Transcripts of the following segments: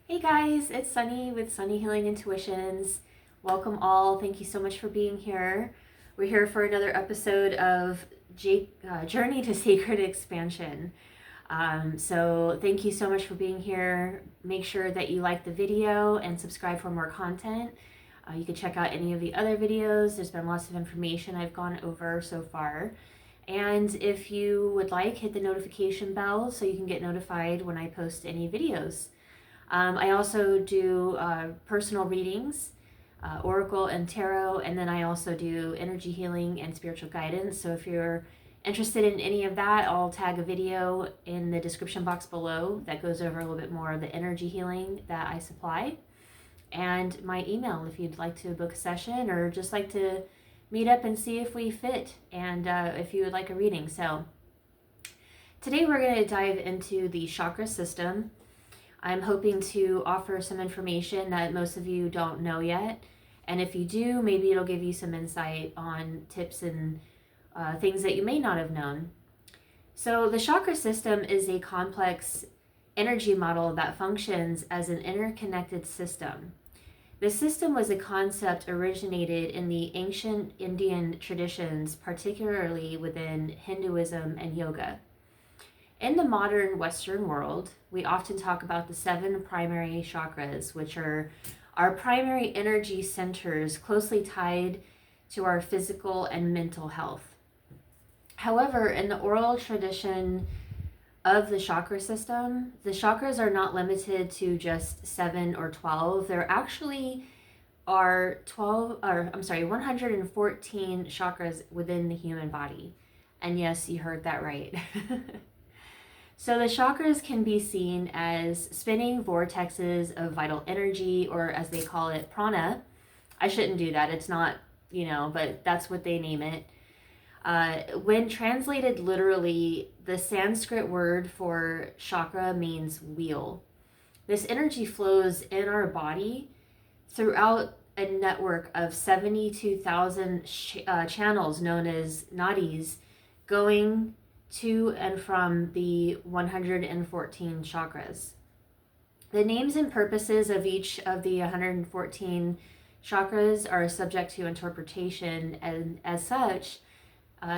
Hey guys, it's Sunny with Sunny Healing Intuitions. Welcome all. Thank you so much for being here. We're here for another episode of Journey to Sacred Expansion. So thank you so much for being here. Make sure that you like the video and subscribe for more content. You can check out any of the other videos. There's been lots of information I've gone over so far. And if you would like, hit the notification bell so you can get notified when I post any videos. I also do personal readings, oracle and tarot, and then I also do energy healing and spiritual guidance. So if you're interested in any of that, I'll tag a video in the description box below that goes over a little bit more of the energy healing that I supply. And my email if you'd like to book a session or just like to meet up and see if we fit and if you would like a reading. So today we're going to dive into the chakra system. I'm hoping to offer some information that most of you don't know yet. And if you do, maybe it'll give you some insight on tips and things that you may not have known. So the chakra system is a complex energy model that functions as an interconnected system. The system was a concept originated in the ancient Indian traditions, particularly within Hinduism and yoga. In the modern Western world, we often talk about the 7 primary chakras, which are our primary energy centers closely tied to our physical and mental health. However, in the oral tradition of the chakra system, the chakras are not limited to just 7 or 12. There actually are 114 chakras within the human body. And yes, you heard that right. So the chakras can be seen as spinning vortexes of vital energy, or as they call it, prana. I shouldn't do that. It's not, but that's what they name it. When translated literally, the Sanskrit word for chakra means wheel. This energy flows in our body throughout a network of 72,000 channels known as nadis going to and from the 114 chakras. The names and purposes of each of the 114 chakras are subject to interpretation, and as such,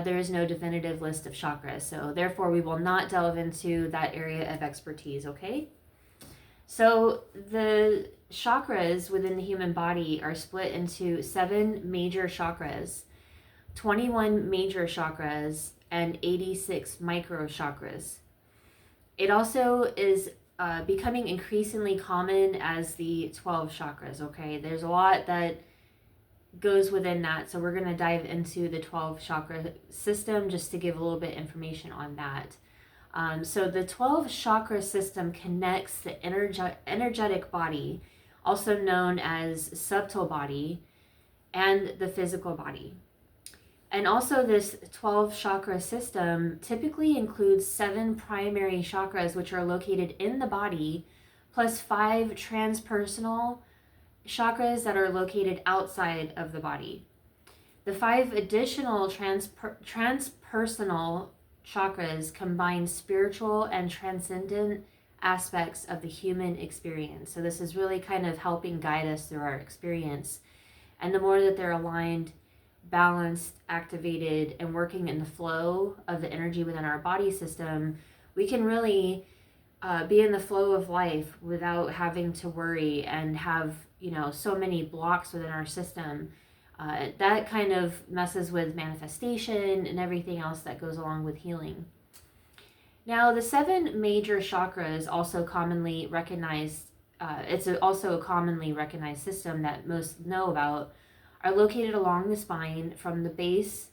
there is no definitive list of chakras. So therefore, we will not delve into that area of expertise, okay? So the chakras within the human body are split into 7 major chakras, 21 major chakras, and 86 micro chakras. It also is becoming increasingly common as the 12 chakras, okay? There's a lot that goes within that, so we're going to dive into the 12 chakra system just to give a little bit information on that. So the 12 chakra system connects the energetic body, also known as subtle body, and the physical body. And also this 12 chakra system typically includes 7 primary chakras, which are located in the body, plus 5 transpersonal chakras that are located outside of the body. The 5 additional transpersonal chakras combine spiritual and transcendent aspects of the human experience. So this is really kind of helping guide us through our experience. And the more that they're aligned, balanced, activated, and working in the flow of the energy within our body system, we can really be in the flow of life without having to worry and have, so many blocks within our system. That kind of messes with manifestation and everything else that goes along with healing. Now, the 7 major chakras also commonly recognized, it's also a commonly recognized system that most know about, are located along the spine from the base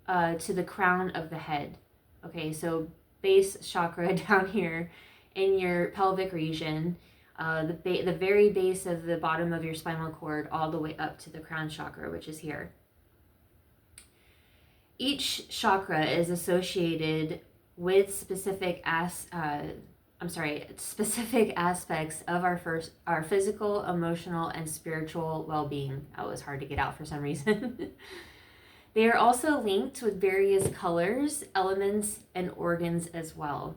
to the crown of the head. Okay, so base chakra down here in your pelvic region, the very base of the bottom of your spinal cord, all the way up to the crown chakra, which is here. Each chakra is associated with specific aspects of our physical, emotional, and spiritual well-being. That was hard to get out for some reason. They are also linked with various colors, elements, and organs as well.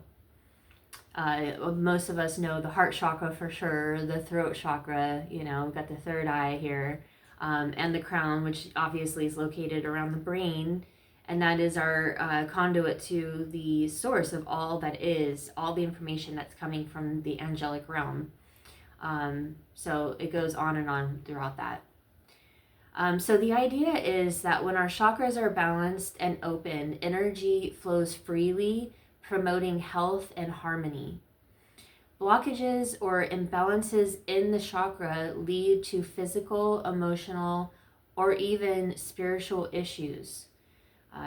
Most of us know the heart chakra for sure, the throat chakra, we've got the third eye here, and the crown, which obviously is located around the brain. And that is our conduit to the source of all that is, all the information that's coming from the angelic realm. So it goes on and on throughout that. So the idea is that when our chakras are balanced and open, energy flows freely, promoting health and harmony. Blockages or imbalances in the chakra lead to physical, emotional, or even spiritual issues.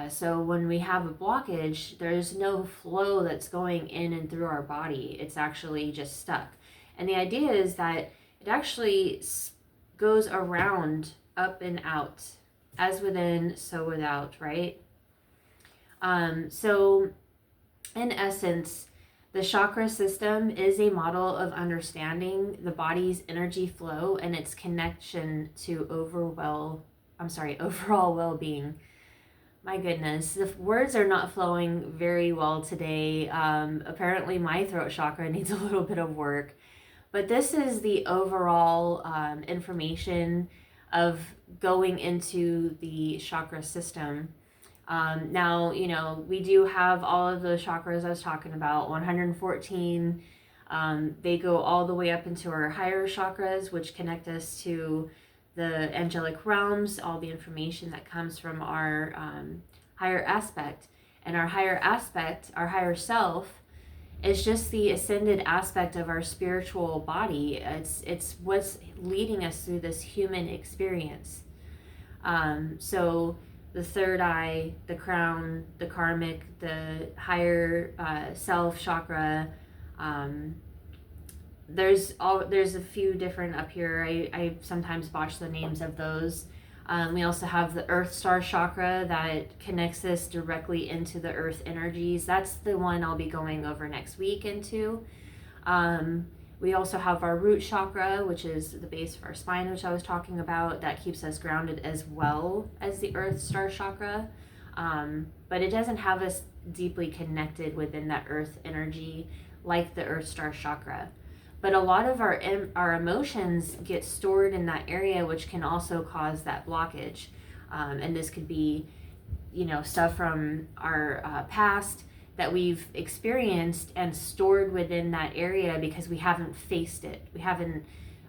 So when we have a blockage, there's no flow that's going in and through our body. It's actually just stuck. And the idea is that it actually goes around, up and out, as within, so without, right? So in essence, the chakra system is a model of understanding the body's energy flow and its connection to overall well-being. My goodness, the words are not flowing very well today. Apparently my throat chakra needs a little bit of work, but this is the overall information of going into the chakra system. Now, we do have all of the chakras I was talking about, 114. They go all the way up into our higher chakras, which connect us to the angelic realms, all the information that comes from our higher aspect. And our higher aspect, our higher self, is just the ascended aspect of our spiritual body. It's what's leading us through this human experience. So the third eye, the crown, the karmic, the higher self chakra. There's a few different up here. I sometimes botch the names of those. We also have the Earth Star chakra that connects us directly into the Earth energies. That's the one I'll be going over next week into. We also have our root chakra, which is the base of our spine, which I was talking about. That keeps us grounded as well as the Earth Star chakra. But it doesn't have us deeply connected within that Earth energy like the Earth Star chakra. But a lot of our emotions get stored in that area, which can also cause that blockage. And this could be, stuff from our past that we've experienced and stored within that area because we haven't faced it. We haven't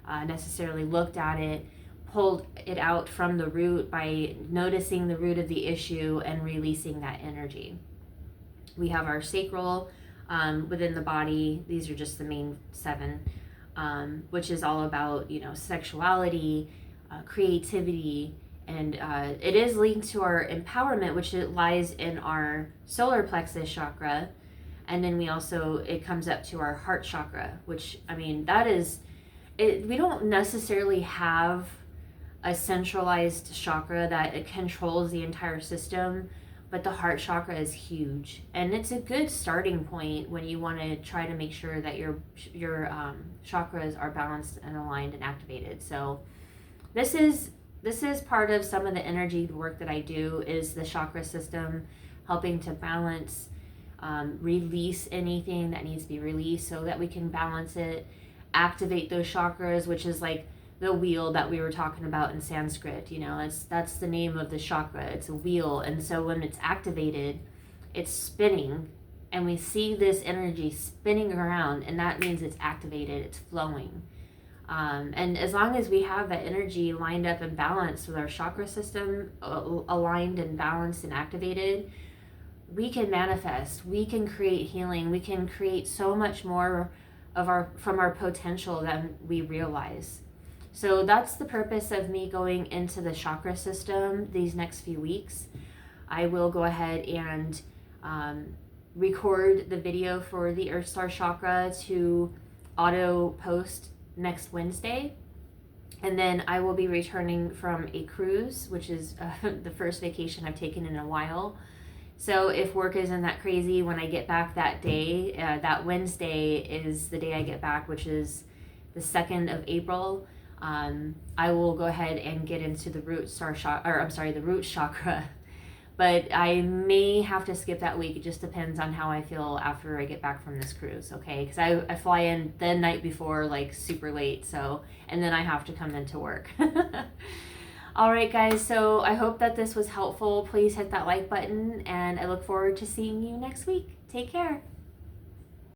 necessarily looked at it, pulled it out from the root by noticing the root of the issue and releasing that energy. We have our sacral within the body. These are just the main 7, which is all about, sexuality, creativity, and it is linked to our empowerment, which it lies in our solar plexus chakra. And then it comes up to our heart chakra, which, that is, we don't necessarily have a centralized chakra that it controls the entire system, but the heart chakra is huge. And it's a good starting point when you want to try to make sure that your chakras are balanced and aligned and activated. So this is part of some of the energy work that I do, is the chakra system, helping to balance, release anything that needs to be released so that we can balance it, activate those chakras, which is like the wheel that we were talking about in Sanskrit. That's the name of the chakra. It's a wheel. And so when it's activated, it's spinning, and we see this energy spinning around, and that means it's activated, it's flowing. And as long as we have that energy lined up and balanced with our chakra system aligned and balanced and activated, we can manifest, we can create healing, we can create so much more from our potential than we realize. So that's the purpose of me going into the chakra system these next few weeks. I will go ahead and record the video for the Earth Star chakra to auto post next Wednesday. And then I will be returning from a cruise, which is the first vacation I've taken in a while. So if work isn't that crazy when I get back that day, that Wednesday is the day I get back, which is the 2nd of April. I will go ahead and get into the root chakra But I may have to skip that week. It just depends on how I feel after I get back from this cruise, okay? Because I fly in the night before, like super late, so, and then I have to come into work. All right, guys, so I hope that this was helpful. Please hit that like button, and I look forward to seeing you next week. Take care.